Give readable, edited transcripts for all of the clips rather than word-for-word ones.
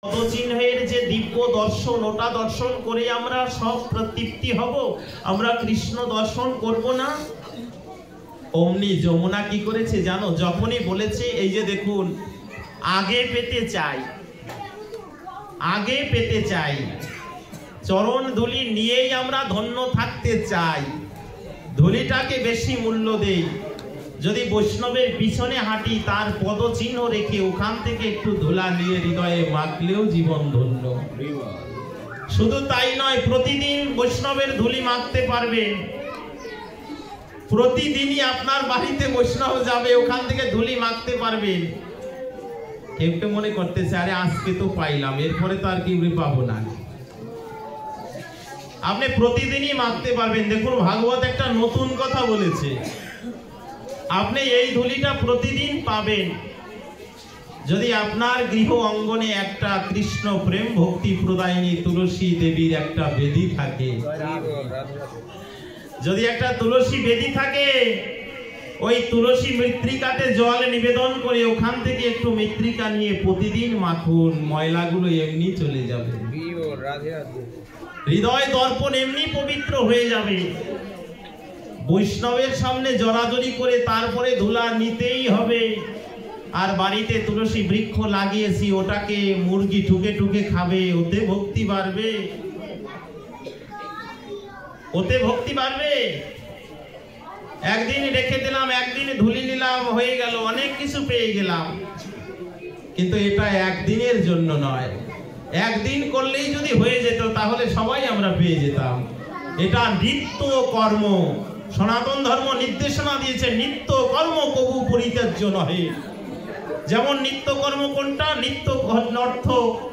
পদচিহ্নের যে দিব্য দর্শন, ওটা দর্শন করে আমরা সব তৃপ্তি হব, আমরা কৃষ্ণ দর্শন করব না? অমনি যমুনা কি করেছে জানো? যখনই বলেছে এই যে দেখুন, আগে পেতে চাই, আগে পেতে চাই, চরণ ধুলি নিয়েই আমরা ধন্য থাকতে চাই, ধুলিটাকে বেশি মূল্য দেই। যদি বৈষ্ণবের পিছনে হাঁটি, তার পদচিহ্ন রেখে ওখান থেকে একটু ধুলা নিয়ে হৃদয়ে মাখলেও জীবন ধন্য। শুধু তাই নয়, প্রতিদিন বৈষ্ণবের ধুলি মাখতে পারবেন। প্রতিদিনই আপনার বাড়িতে বৈষ্ণব যাবে, ওখান থেকে ধুলি মাখতে পারবেন। একটু মনে করতেছে আরে আজকে তো পাইলাম, এরপরে তো আর কি পাবো না। আপনি প্রতিদিনই মাখতে পারবেন। দেখুন ভাগবত একটা নতুন কথা বলেছে, আপনি এই ধুলিটা প্রতিদিন পাবেন যদি আপনার গৃহ অঙ্গনে একটা কৃষ্ণ প্রেম ভক্তি প্রদায়িনী তুলসী দেবীর একটা বেদী থাকে। যদি একটা তুলসী বেদী থাকে, ওই তুলসী মৃত্তিকাতে জল নিবেদন করে ওখান থেকে একটু মৃত্তিকা নিয়ে প্রতিদিন মাখুন, ময়লাগুলো এমনি চলে যাবে, হৃদয় দর্পণ এমনি পবিত্র হয়ে যাবে। বৈষ্ণবের সামনে জড়াজড়ি করে তারপরে ধুলা নিতেই হবে। আর বাড়িতে তুলসী বৃক্ষ লাগিয়েছি, ওটাকে মুরগি ঠুকে ঠুকে খাবে, ওতে ভক্তি বাড়বে? ওতে ভক্তি বাড়বে? একদিন রেখে দিলাম, একদিন ধুলি নিলাম, হয়ে গেল, অনেক কিছু পেয়ে গেলাম। কিন্তু এটা একদিনের জন্য নয়। একদিন করলেই যদি হয়ে যেত তাহলে সবাই আমরা পেয়ে যেতাম। এটা নিত্য কর্ম। সনাতন ধর্ম নির্দেশনা দিয়েছে, নিত্য কর্ম কবু পরিত্যাজ্য নহে। যেমন নিত্য কর্ম কোনটা? নিত্য অর্থ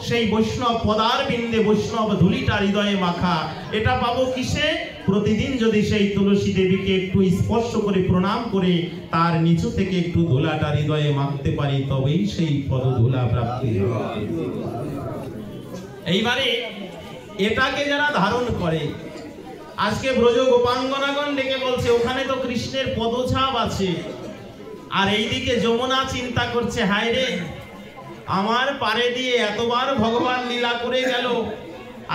সেই বৈষ্ণব পদার বিন্দে বৈষ্ণব ধুলিটা হৃদয়ে মাখা। এটা পাবো কিসে? প্রতিদিন যদি সেই তুলসী দেবীকে একটু স্পর্শ করে প্রণাম করে তার নিচু থেকে একটু ধুলাটা হৃদয়ে মাখতে পারি, তবেই সেই পদ ধুলা প্রাপ্তি হবে। এইবারে এটাকে যারা ধারণ করে, আজকে ব্রজ গোপাঙ্গনাগণ ডেকে বলছে ওখানে তো কৃষ্ণের পদছাপ আছে, আর এইদিকে যমুনা চিন্তা করছে হায় রে, আমার পারে দিয়ে এতবার ভগবান লীলা করে গেল,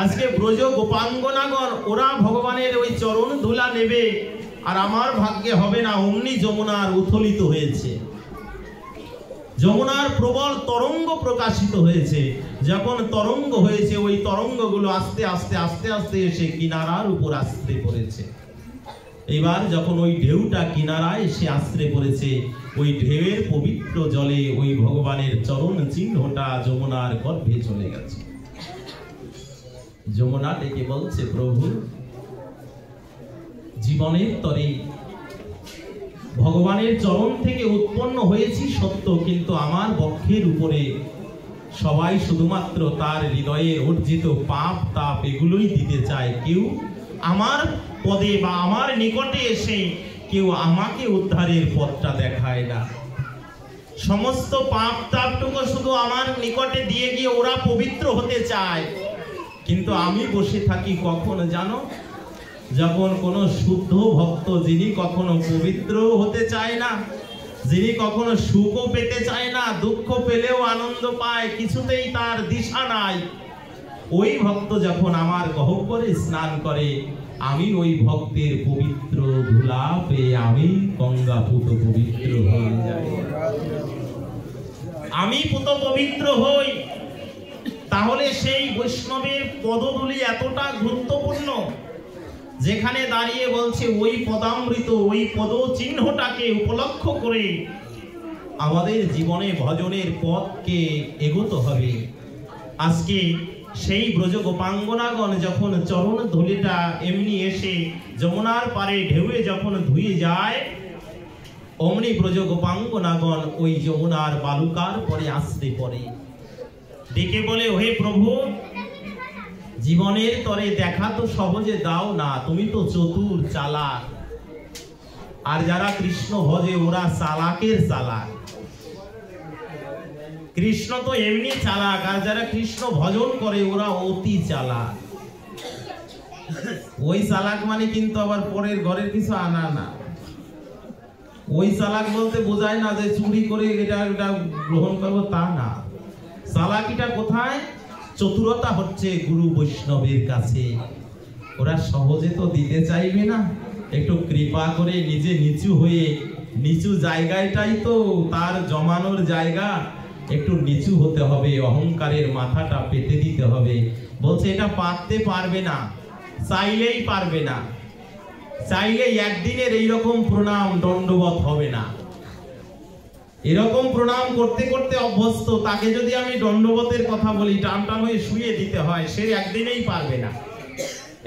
আজকে ব্রজ গোপাঙ্গনাগণ ওরা ভগবানের ওই চরণ ধুলা নেবে, আর আমার ভাগ্যে হবে না। অমনি যমুনার উথলিত হয়েছে, যমুনার প্রবল তরঙ্গ প্রকাশিত হয়েছে। যখন তরঙ্গ হয়েছে, ওই তরঙ্গগুলো আস্তে আস্তে আস্তে আস্তে এসে কিনারার উপর আশ্রে পড়েছে। এবার যখন ওই ঢেউটা কিনারায় এসে আশ্রে পড়েছে, ওই ঢেউয়ের পবিত্র জলে ওই ভগবানের চরণ চিহ্নটা যমুনার গর্ভে চলে গেছে। যমুনা ডেকে বলছে, প্রভু, জীবনের তরে ভগবানের চরণ থেকে উৎপন্ন হয়েছি সত্য, কিন্তু আমার বক্ষের উপরে সবাই শুধুমাত্র তার হৃদয়ের অর্জিত পাপ তাপ এগুলোই দিতে চায়। কেউ আমার পদে বা আমার নিকটে এসে কেউ আমাকে উদ্ধারের পথটা দেখায় না। সমস্ত পাপ তাপটুকু শুধু আমার নিকটে দিয়ে গিয়ে ওরা পবিত্র হতে চায়, কিন্তু আমি বসে থাকি কখন জানো? যখন কোনো শুদ্ধ ভক্ত, যিনি কখনো পবিত্র হতে চায় না, যিনি কখনো সুখও পেতে চায় না, দুঃখ পেলেও আনন্দ পায়, কিছুতেই তার দিশা নাই, ওই ভক্ত যখন আমার গহ্বরে স্নান করে, আমি ওই ভক্তের পবিত্র ধুলা পেয়ে আমি গঙ্গা পুত পবিত্র হয়ে যাই, আমি পুত পবিত্র হই। তাহলে সেই বৈষ্ণবের পদধূলি এতটা গুরুত্বপূর্ণ, যেখানে দাঁড়িয়ে বলছে ওই পদামৃত, ওই পদ চিহ্নটাকে উপলক্ষ করে আমাদের জীবনে ভজনের পথকে এগোতে হবে। আজকে সেই ব্রজ গোপাঙ্গনাগণ যখন চরণ ধুলিটা এমনি এসে যমুনার পারে ঢেউয়ে যখন ধুয়ে যায়, অমনি ব্রজ গোপাঙ্গনাগণ ওই যমুনার বালুকার পরে আশ্রে পড়ে, ডেকে বলে, হে প্রভু, জীবনের তরে দেখা তো সহজে দাও না, তুমি তো চতুর চালাক। আর যারা কৃষ্ণ ভজে ওরা চালাকের চালাক। কৃষ্ণ তো এমনি চালাক, আর যারা কৃষ্ণ ভজন করে ওরা অতি চালাক। ওই চালাক মানে কিন্তু আবার পরের ঘরের কিছু আনা না। ওই চালাক বলতে বোঝায় না যে চুরি করে এটা গ্রহণ করবো, তা না। চালাকিটা কোথায়? চতুরতা হচ্ছে গুরু বৈষ্ণবের কাছে। ওরা সহজে তো দিতে চাইবে না, একটু কৃপা করে নিজে নিচু হয়ে, নিচু জায়গাটাই তো তার জমানোর জায়গা, একটু নিচু হতে হবে, অহংকারের মাথাটা পেতে দিতে হবে। বলছে এটা পারতে পারবে না, চাইলেই পারবে না, চাইলে একদিনের এইরকম প্রণাম দণ্ডবত হবে না। এরকম প্রণাম করতে করতে অভ্যস্ত, তাকে যদি আমি দণ্ডবতের কথা বলি, টান টান হয়ে শুয়ে দিতে হয়, সে একদিনেই পারবে না।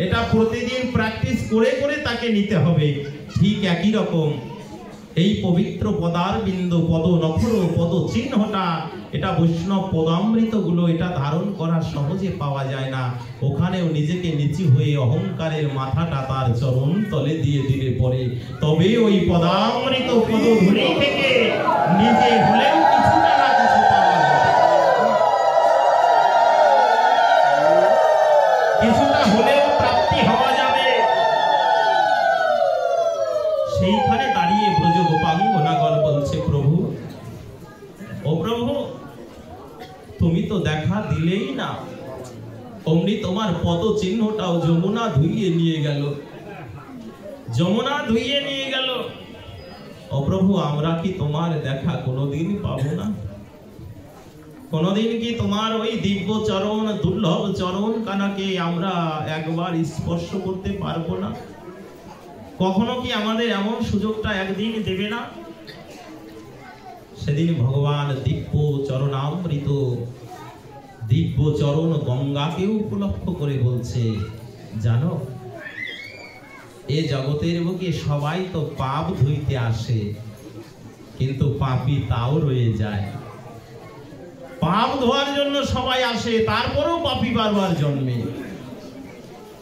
এটা প্রতিদিন প্র্যাকটিস করে করে তাকে নিতে হবে। ঠিক একই রকম এই পবিত্র পদারবিন্দ, পদ নখর, পদ চিহ্নটা, এটা বৈষ্ণব পদামৃত গুলো, এটা ধারণ করা সহজে পাওয়া যায় না। ওখানেও নিজেকে নিচু হয়ে অহংকারের মাথাটা তার চরণ তলে দিয়ে দিলে পরে তবে ওই পদামৃত পদধূলি থেকে নিজে হলেও কিছুটা না কিছু পাওয়া যাবে, কিছুটা হলেও প্রাপ্তি হওয়া যাবে। সেইখানে দাঁড়িয়ে ব্রজ গোপাঙ্গনাগণ বলছে, প্রভু, ও প্রভু, তুমি তো দেখা দিলেই না, অমনি তোমার পদ চিহ্নটাও যমুনা ধুইয়ে নিয়ে গেল, যমুনা ধুইয়ে নিয়ে গেল। ও প্রভু, আমরা কি তোমার দেখা কোনোদিন পাবো না? কোনোদিন কি তোমার ওই দিব্য চরণ, দুর্লভ চরণ কানাকে আমরা একবার স্পর্শ করতে পারবো না? কখনো কি আমাদের এমন সুযোগটা একদিন দেবে না? সেদিন ভগবান দিব্য চরণামৃত, দিব্য চরণ গঙ্গাকে উপলক্ষ করে বলছে, জানো, এ জগতের বুকে সবাই তো পাপ ধুইতে আসে, কিন্তু পাপী তাও রয়ে যায়। পাপ ধোয়ার জন্য সবাই আসে, তারপরেও পাপী বারবার জন্মে।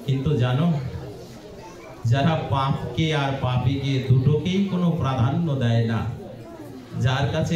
কিন্তু জানো, যারা পাপকে আর পাপীকে দুটোকেই কোনো প্রাধান্য দেয় না, যার কাছে